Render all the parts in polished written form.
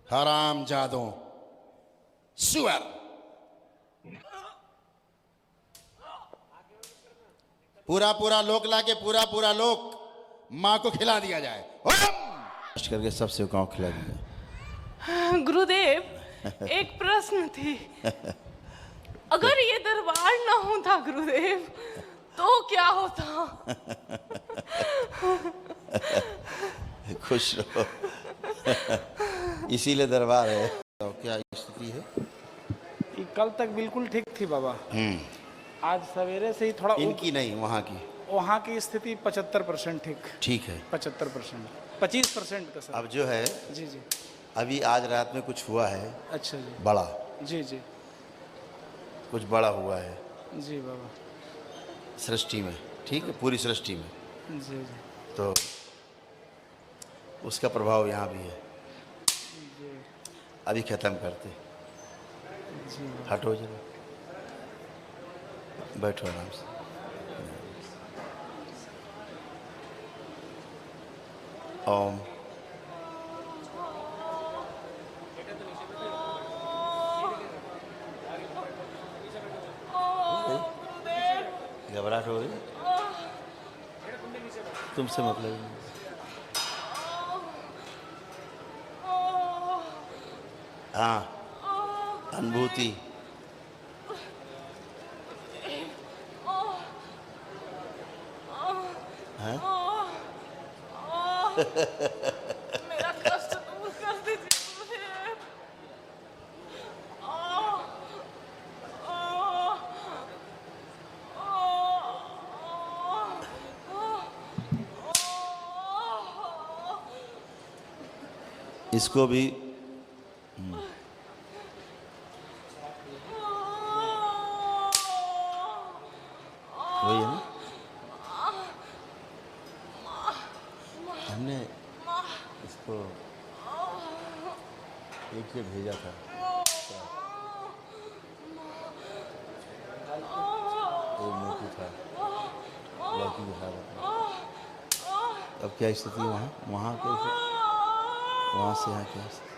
हराम जादों, सुअर। पूरा पूरा लोक लाके पूरा पूरा लोक माँ को खिला दिया जाए। करके सब सेवकाओं खिला दिया। गुरुदेव, एक प्रश्न थी। अगर ये दरबार ना होता गुरुदेव, तो क्या होता? खुश रहो। इसीलिए दरबार है। तो क्या स्थिति है? कल तक बिल्कुल ठीक थी बाबा। आज सवेरे से ही थोड़ा इनकी नहीं, वहाँ की स्थिति 75% ठीक है। 75%, 25% का सर। अब जो है जी जी, अभी आज रात में कुछ हुआ है। अच्छा जी, बड़ा जी जी, कुछ बड़ा हुआ है जी बाबा, सृष्टि में। ठीक है, पूरी सृष्टि में। जी जी, तो उसका प्रभाव यहाँ भी है। जी अभी खत्म करते। जी, हटो जरा, बैठो आराम से। ओम। घबराहट हो रही? तुमसे मतलब नहीं। हाँ, अनुभूति। हाँ? मेरा कष्ट दूर कर दीजिए गुरुदेव। इसको भी वही है ना, हमने इसको एक से भेजा था। एक मोती था, लड़की के साथ। अब क्या स्थिति वहाँ? वहाँ कैसे, वहाँ से यहाँ क्या स्थिति?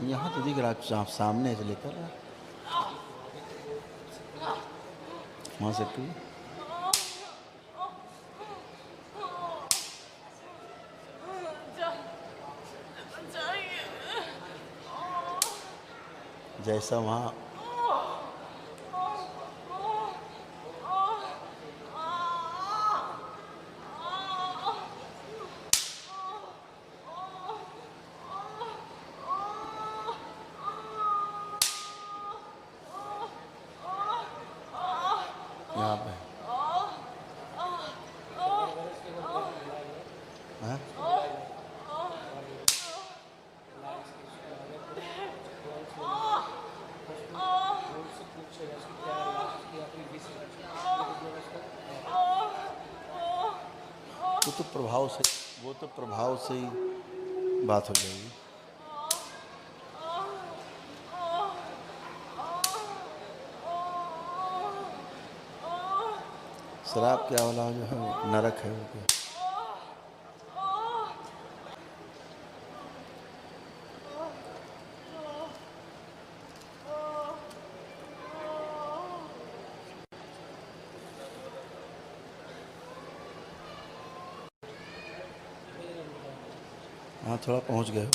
यहाँ तो दिख रहा, आप सामने से लेकर वहाँ से टू। जैसा वहाँ यहाँ पे हाँ? वो तो प्रभाव से ही बात हो जाएगी। शराब क्या वाला जो है नरक है वो क्या? हाँ, थोड़ा पहुँच गए हो।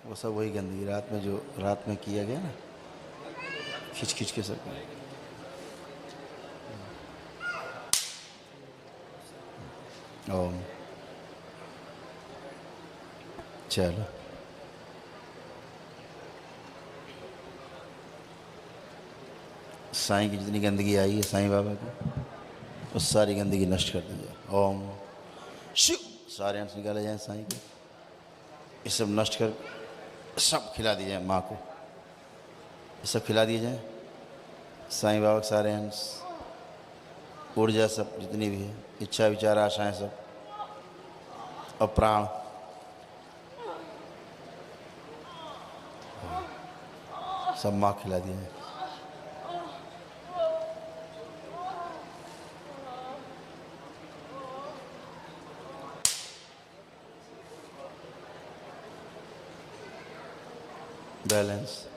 वो सब वही गंदगी रात में, जो रात में किया गया ना, खिंच खिंच के सब। ओम। चलो, साईं की जितनी गंदगी आई है साईं बाबा की, वो सारी गंदगी नष्ट कर दी जाए। ओम शिव। सारे अंश निकाले जाएं साईं के, ये सब नष्ट कर सब खिला दिए जाए माँ को। ये सब खिला दिए जाएं साईं बाबा के सारे अंश, ऊर्जा सब जितनी भी है इच्छा विचार आशाएं सब और प्राण सब माँ खिला दिए हैं। बैलेंस।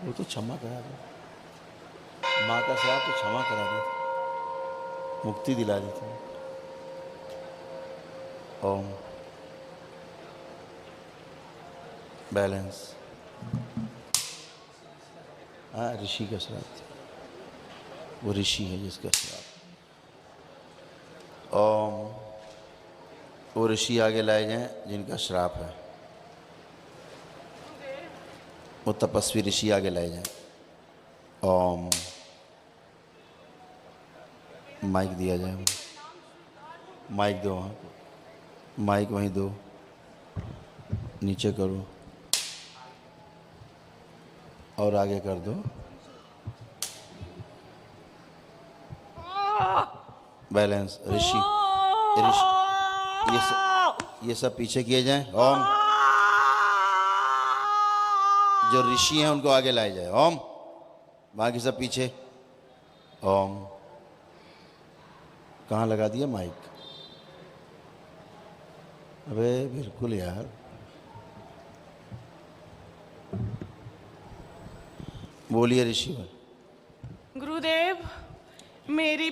वो तो क्षमा करा दे, माँ का श्राप तो क्षमा करा दी, मुक्ति दिला दी थी। ओम। बैलेंस। हाँ, ऋषि का श्राप था, वो ऋषि है जिसका श्राप। ओम। वो ऋषि आगे लाए जाएं जिनका श्राप है, वो तपस्वी ऋषि आगे लाए जाएं। ओम। माइक दिया जाए, माइक दो, वहाँ माइक वहीं दो, नीचे करो और आगे कर दो। बैलेंस। ऋषि ये सब पीछे किए जाएं। ओम। जो ऋषि हैं उनको आगे लाए जाए। ओम। बाकी सब पीछे। ओम। कहाँ लगा दिया माइक? अबे बिल्कुल यार। बोलिए ऋषि। गुरुदेव, मेरी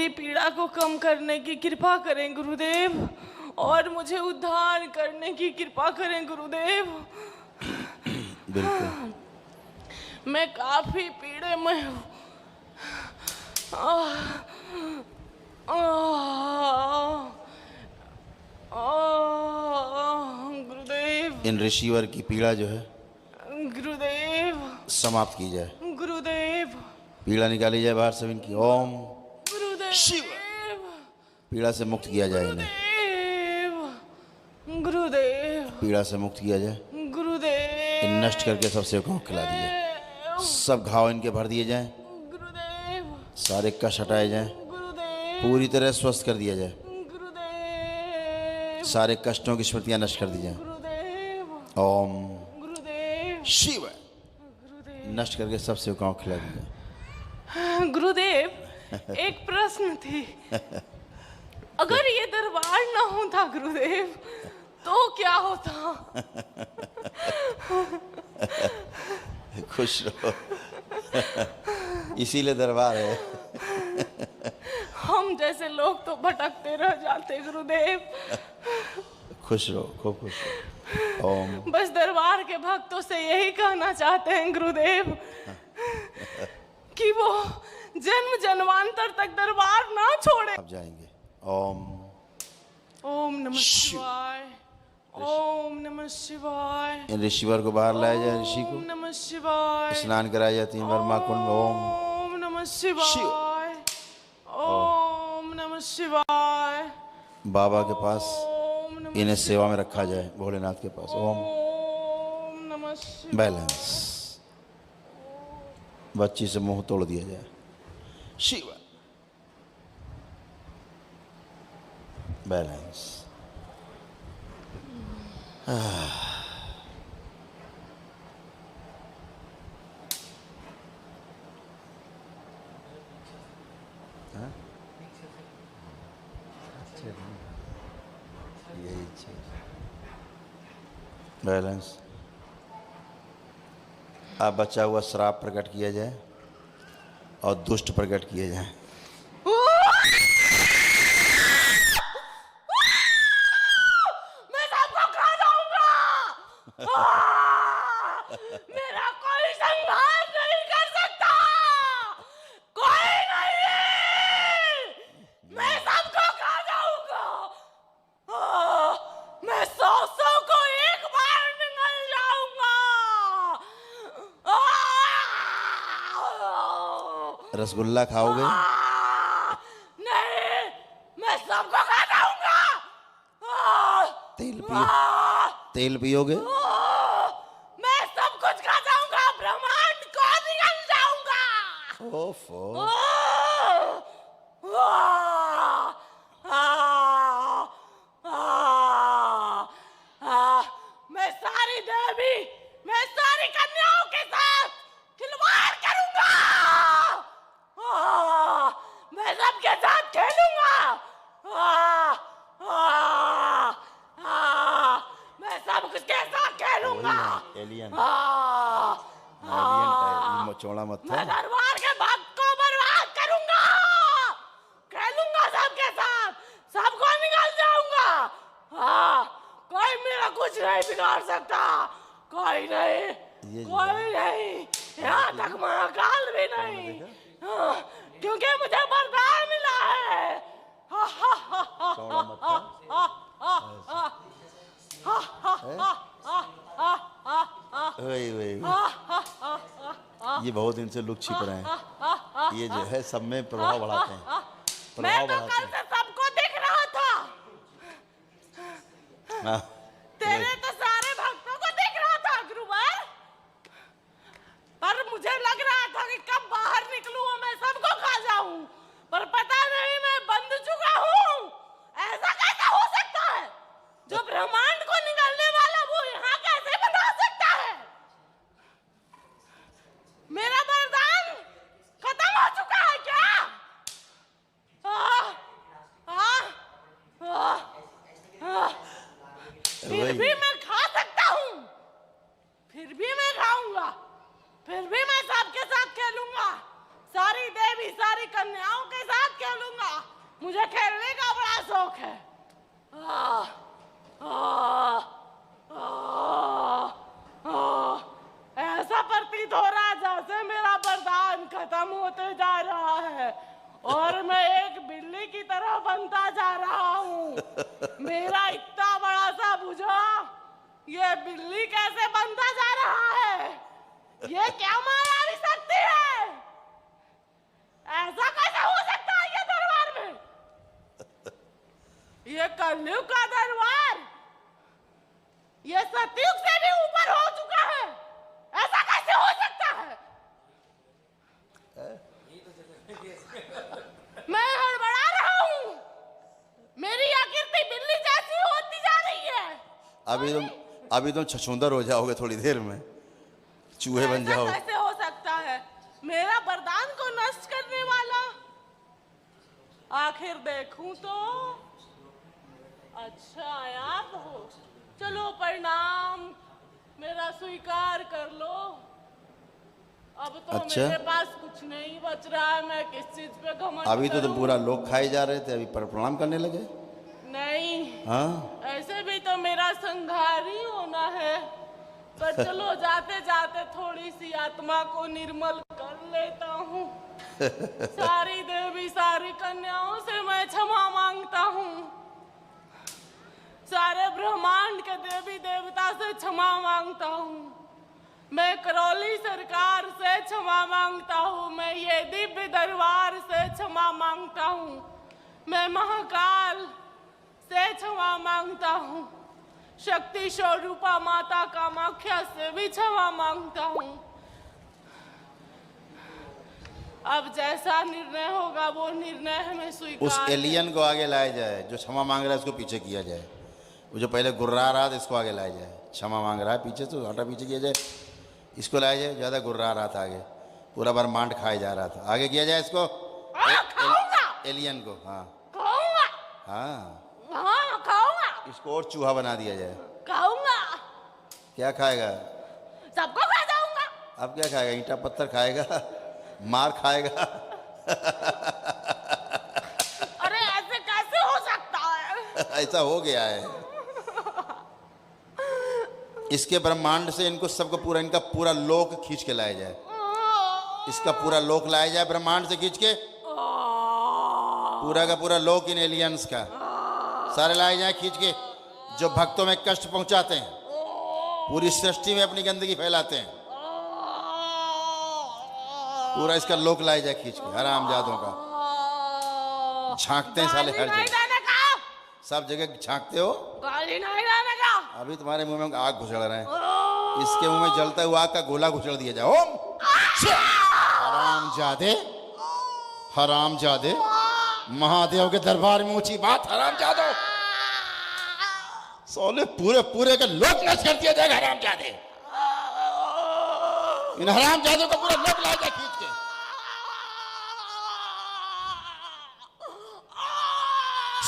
पीड़ा को कम करने की कृपा करें गुरुदेव, और मुझे उद्धार करने की कृपा करें गुरुदेव। बिल्कुल। मैं काफी पीड़े में हूँ। गुरुदेव, इन ऋषिवर की पीड़ा जो है गुरुदेव, समाप्त की जाए, गुरुदेव, पीड़ा निकाली जाए बाहर से इनकी। ओम। गुरुदेव, शिव। पीड़ा से मुक्त किया जाए इन्हें, गुरुदेव, गुरुदेव, पीड़ा से मुक्त किया जाए, गुरुदेव, इन नष्ट करके सब सेवकों को खिला दिए, सब घाव इनके भर दिए जाएं, गुरुदेव, सारे कष्ट हटाए जाएं, गुरुदेव, पूरी तरह स्वस्थ कर दिया जाए, गुरुदेव, सारे कष्टों की स्मृतियां नष्ट कर दी जाएं। गुरुदेव, ओम। गुरुदेव, शिव। गुरुदेव, नष्ट करके सब सेवकों को खिला दिया। गुरुदेव, एक प्रश्न थी। अगर ये दरबार ना होता गुरुदेव, तो क्या होता? खुश रहो। इसीलिए दरबार है। हम जैसे लोग तो भटकते रह जाते गुरुदेव। खुश रहो, खूब खुश रहो। ओम। बस दरबार के भक्तों से यही कहना चाहते हैं गुरुदेव कि वो जन्म जन्मांतर तक दरबार ना छोड़े। आप जाएंगे। ओम। ओम नमः शिवाय, ओम नमः शिवाय, इन ऋषिवर को बाहर लाया जाए, ऋषि को ओम नमः शिवाय, स्नान कराया जाए 3 बार माँ कुंड। ओम। ओम नमः शिवाय, ओम नमः शिवाय, बाबा के पास ओम नमः इन्हें सेवा में रखा जाए, भोलेनाथ के पास। ओम। नमः शिवाय। बैलेंस। बच्ची से मुंह तोड़ दिया जाए। शिव। बैलेंस। यही चीज। बैलेंस। अब बचा हुआ श्राप प्रकट किया जाए और दुष्ट प्रकट किए जाए। मैं सबको खा जाऊंगा। मेरा कोई संहार नहीं कर सकता, कोई नहीं। मैं सबको खा जाऊंगा। मैं 100 को एक बार निगल जाऊंगा। रसगुल्ला खाओगे? नहीं, मैं सबको खा जाऊंगा। तेल पियोगे? मैं सब कुछ खा जाऊंगा, ब्रह्मांड ओफो मैं सारी देवी, मैं सारी कन्याओं के साथ खिलवाड़ करूंगा। मैं सबके साथ खेलूंगा। मैं सब के साथ खेलूंगा। एलियन एलियन टाइप चौड़ा मत था। मैं दरबार के भक्त को बर्बाद करूंगा। खेलूंगा सबके साथ, सबको निकाल जाऊंगा। कोई मेरा कुछ नहीं बिगाड़ सकता, कोई नहीं, कोई नहीं, यहाँ तक महाकाल भी नहीं। क्योंकि मुझे वरदान मिला है। चौड़ा मत था। वही वही ये बहुत दिन से लुक छिप रहे हैं। ये जो है सब में प्रभाव बढ़ाते हैं, मैं प्रभाव तो कल बढ़ाते से सबको दिख रहा था। हैं। तेरे तो सारे भक्तों को दिख रहा था गुरुवर, पर मुझे लग रहा था कि कब बाहर निकलूं और मैं सबको खा जाऊं, पर पता नहीं मैं बंध चुका हूं। ऐसा कैसे हो सकता है? जो ब्रह्मांड को निगलने वाला वो यहाँ कैसे बना सकता है? मेरा वरदान खत्म हो चुका है क्या? फिर भी मैं खा सकता हूँ, फिर भी मैं खाऊंगा, फिर भी मैं सबके साथ खेलूंगा, सारी देवी सारी कन्याओं के साथ खेलूंगा। मुझे खेलने का बड़ा शौक है। ऐसा प्रतीत हो रहा है जैसे मेरा वरदान खत्म होते जा रहा है और मैं एक बिल्ली की तरह बनता जा रहा हूँ। मेरा इतना बड़ा सा भुजा ये बिल्ली कैसे बनता जा रहा है? ये क्या मायावी शक्ति है? ऐसा कैसे हो सकता है ये दरबार में? ये कलयुग का दरबार ये सतयुग से भी ऊपर हो चुका है। ऐसा कैसे हो सकता है? मैं हड़बड़ा रहा हूँ। मेरी आकृति बिल्ली जैसी होती जा रही है। अभी तुम छछूंदर हो जाओगे थोड़ी देर में, चूहे बन जाओगे। कैसे हो सकता है? मेरा वरदान को नष्ट करने वाला। आखिर देखूं तो अच्छा आप हो। चलो प्रणाम, मेरा स्वीकार कर लो। अब तो अच्छा? मेरे पास कुछ नहीं बच रहा है, मैं किस चीज पे घमंड अभी तो करूं? पूरा लोग खाए जा रहे थे, अभी प्रणाम करने लगे। नहीं, हाँ ऐसे भी तो मेरा संघारी होना है। पर चलो जाते जाते थोड़ी सी आत्मा को निर्मल कर लेता हूँ। सारी देवी सारी कन्याओं से मैं क्षमा मांगता हूँ। सारे ब्रह्मांड के देवी देवता से क्षमा मांगता हूँ। मैं करौली सरकार से क्षमा मांगता हूँ। मैं ये दिव्य दरबार से क्षमा मांगता हूँ। मैं महाकाल से क्षमा मांगता हूँ। शक्ति स्वरूपा माता कामाख्या से भी क्षमा मांगता हूँ। अब जैसा निर्णय होगा वो निर्णय हमें स्वीकार। उस एलियन को आगे लाया जाए, जो क्षमा मांग रहा है उसको पीछे किया जाए। वो जो पहले गुर्रा रहा था इसको आगे लाया जाए। क्षमा मांग रहा है पीछे तो हटा पीछे किया जाए, इसको लाया जाए। ज़्यादा गुर्रा रहा था आगे, पूरा ब्रह्मांड खाया जा रहा था, आगे किया जाए इसको। एलियन को। हाँ खाऊंगा। हाँ हाँ खाऊंगा। इसको और चूहा बना दिया जाए। खाऊंगा। क्या खाएगा? सबको खा जाऊंगा। अब क्या खाएगा? ईंटा पत्थर खाएगा, मार खाएगा। अरे ऐसे कैसे हो सकता है? ऐसा हो गया है। इसके ब्रह्मांड से इनको सबको पूरा, इनका पूरा लोक खींच के लाया जाए। इसका पूरा लोक लाया जाए ब्रह्मांड से खींच के, पूरा का पूरा लोक इन एलियंस का सारे लाए जाए खींच के, जो भक्तों में कष्ट पहुंचाते हैं, पूरी सृष्टि में अपनी गंदगी फैलाते हैं। पूरा इसका लोक लाया जाए खींच के, हरामजादों का। झांकते हैं साले हर जगह, सब जगह झांकते हो। गाली नहीं देने का। अभी तुम्हारे मुंह में आग घुसड़ रहे हैं, इसके मुंह में जलता हुआ आग का गोला घुसड़ दिया जाए। ओम हरामजादे, हरामजादे, महादेव के दरबार में ऊंची बात, हरामजादो। सोले पूरे पूरे का लोक नष्ट कर दिया जाएगा हरामजादे। इन हरामजादों को पूरा लोक लाएगा खींच के।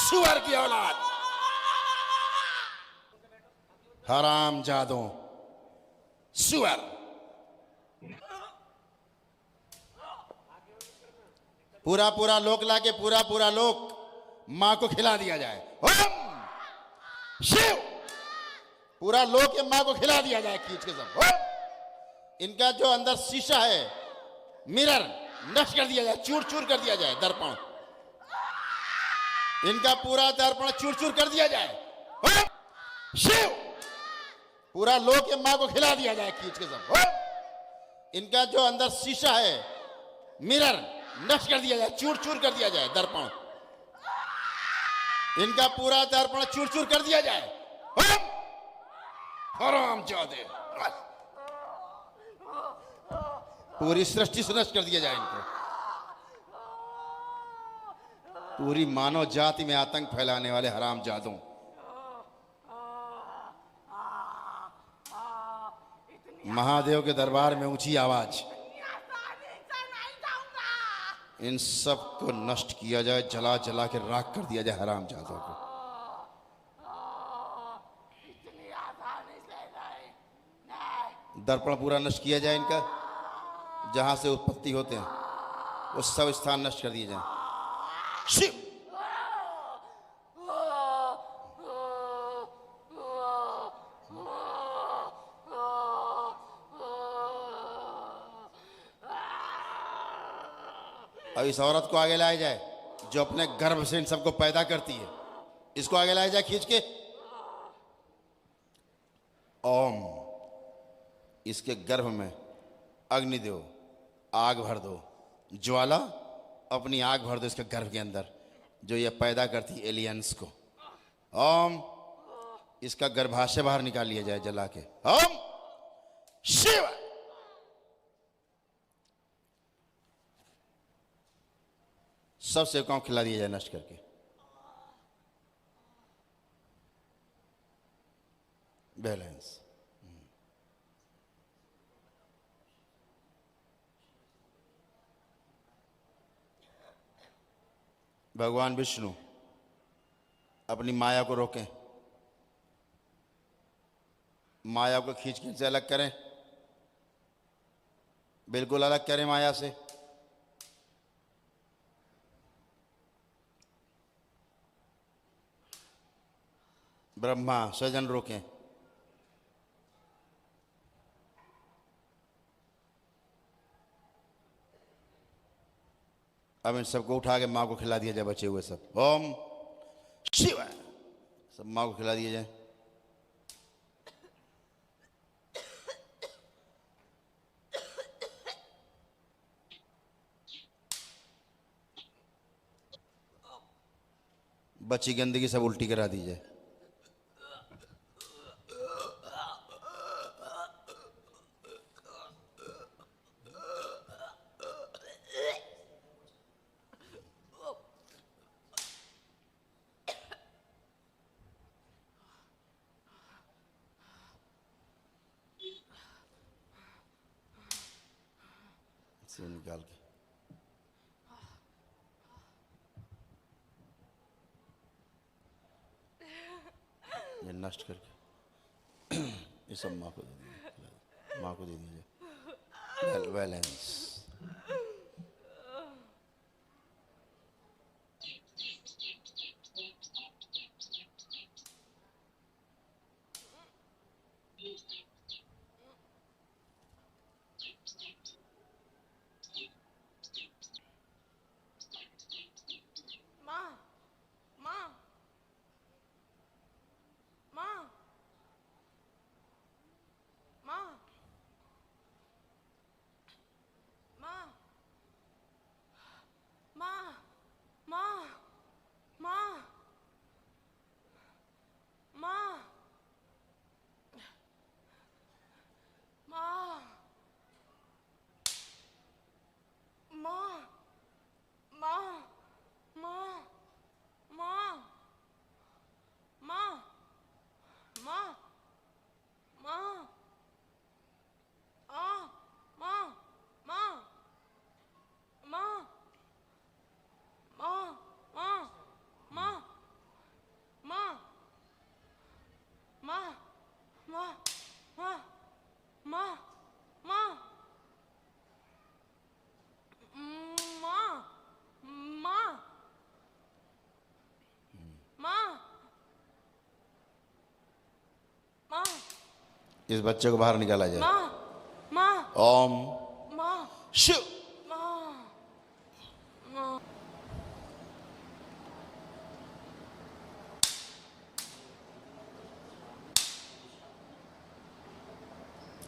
सुअर की औलाद, हरामजादों, सुअर। पूरा पूरा लोक लाके पूरा पूरा लोक मां को खिला दिया जाए। ओम शिव, पूरा लोक ये मां को खिला दिया जाए खींच के सब। ओम। इनका जो अंदर शीशा है, मिरर, नष्ट कर दिया जाए, चूर चूर कर दिया जाए। दर्पण, इनका पूरा दर्पण चूर चूर कर दिया जाए। ओम शिव, पूरा लोक ये मां को खिला दिया जाए खींच के सब। ओम। इनका जो अंदर शीशा है, मिरर, नष्ट कर दिया जाए, चूर चूर कर दिया जाए। दर्पण, इनका पूरा दर्पण चूर चूर कर दिया जाए। हरामजादे, पूरी सृष्टि से नष्ट कर दिया जाए इनको। पूरी मानव जाति में आतंक फैलाने वाले हरामजादों। महादेव के दरबार में ऊंची आवाज, इन सब को नष्ट किया जाए, जला जला के राख कर दिया जाए हरामजादों को। दर्पण पूरा नष्ट किया जाए इनका, जहां से उत्पत्ति होते हैं वो सब स्थान नष्ट कर दिए जाए। शिव, अब इस औरत को आगे लाया जाए जो अपने गर्भ से इन सबको पैदा करती है। इसको आगे लाया जाए खींच के। ओम, इसके गर्भ में अग्निदेव आग भर दो, ज्वाला अपनी आग भर दो इसके गर्भ के अंदर, जो ये पैदा करती एलियंस को। ओम, इसका गर्भाशय बाहर निकाल लिया जाए जला के। ओम शिव, सब सेवकाओं खिला दिया जाए नष्ट करके। बैलेंस, भगवान विष्णु अपनी माया को रोकें, माया को खींच खींच से अलग करें, बिल्कुल अलग करें माया से। ब्रह्मा सजन रोकें, अब इन सबको उठा के मां को खिला दिया जाए, बचे हुए सब। ओम शिव, सब मां को खिला दिया जाए। बची गंदगी सब उल्टी करा दी जाए। से निकाल के ये नष्ट करके ये सब माँ को दे दीजिए, माँ को दे दीजिए। बैलेंस, इस बच्चे को बाहर निकाला जाए। माँ माँ ओम माँ शिव।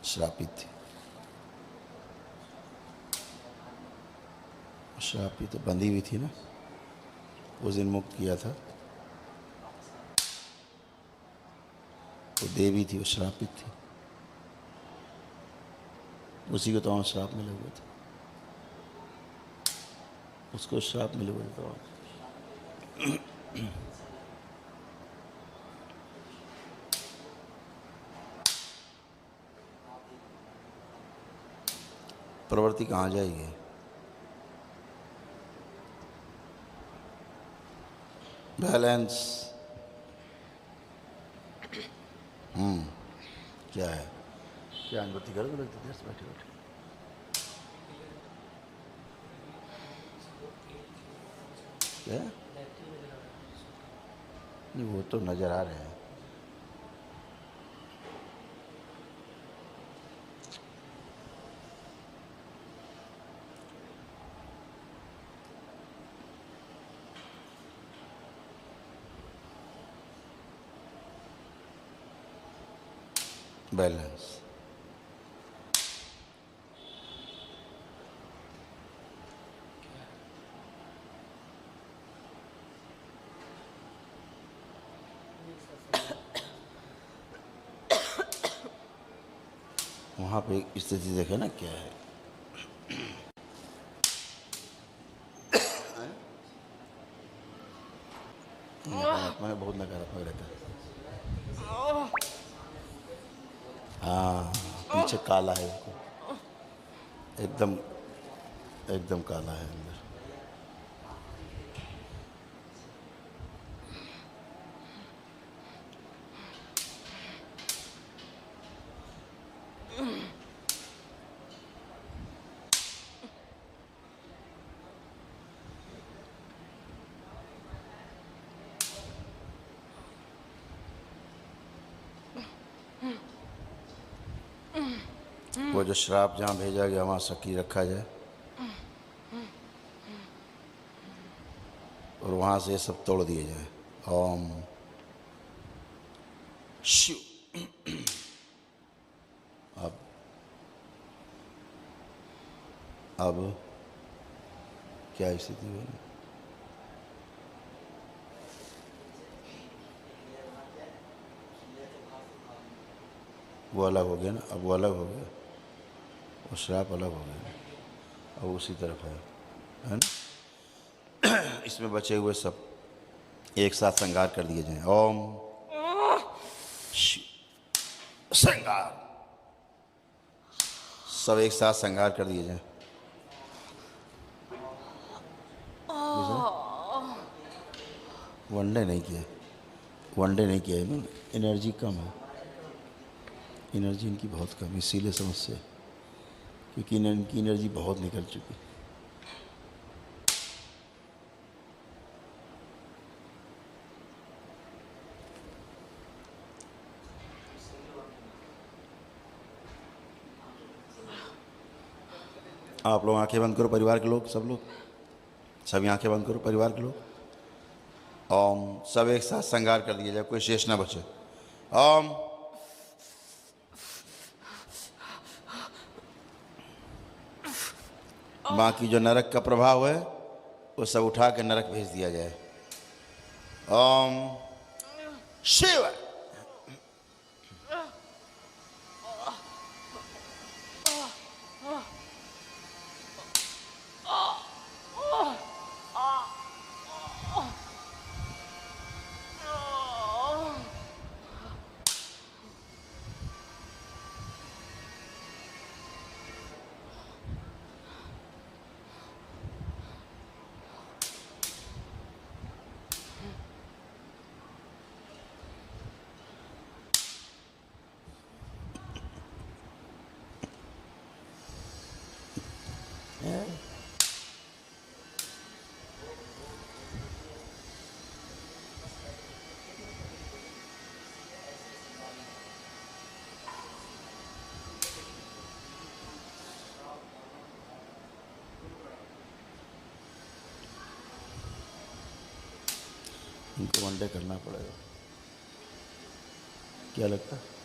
श्रापित थी, श्रापित तो बंधी हुई थी ना, उस दिन मुक्त किया था। वो देवी थी, वो श्रापित थी, उसी को तो हम श्राप मिले हुए थे, उसको श्राप मिले हुए थे। प्रवृत्ति कहाँ जाएगी? बैलेंस। क्या है? क्या अनुभूति करोगे? लगती देर से बैठे बैठे क्या? नहीं, वो तो नजर आ रहे हैं। बैलेंस। वहाँ पे स्थिति देखे ना क्या है। नकारात्मक है, बहुत नकारात्मक रहता है। हाँ, पीछे काला है उसको, एकदम एकदम काला है अंदर। वो जो श्राप जहाँ भेजा गया वहाँ सकी रखा जाए और वहाँ से सब तोड़ दिए जाए। ओम शिव। अब क्या स्थिति हुई? वो अलग हो गया ना, अब वो अलग हो गया, वो श्राप अलग हो गया, अब उसी तरफ है ना। इसमें बचे हुए सब एक साथ संगार कर दिए जाएं। ओम शिव। संगार, सब एक साथ संगार कर दिए जाएं। वनडे नहीं किया, वनडे नहीं किया है, एनर्जी कम है, एनर्जी इनकी बहुत कम, इसीलिए समस्या, क्योंकि इनकी एनर्जी बहुत निकल चुकी। आप लोग आंखें बंद करो, परिवार के लोग, सब लोग, सभी आंखें बंद करो, परिवार के लोग। ओम, सब एक साथ संगार कर दिया जाए, कोई शेष ना बचे। ओम बाकी जो नरक का प्रभाव है वो सब उठा के नरक भेज दिया जाए। ओम शिव। इनको वनडे करना पड़ेगा, क्या लगता है?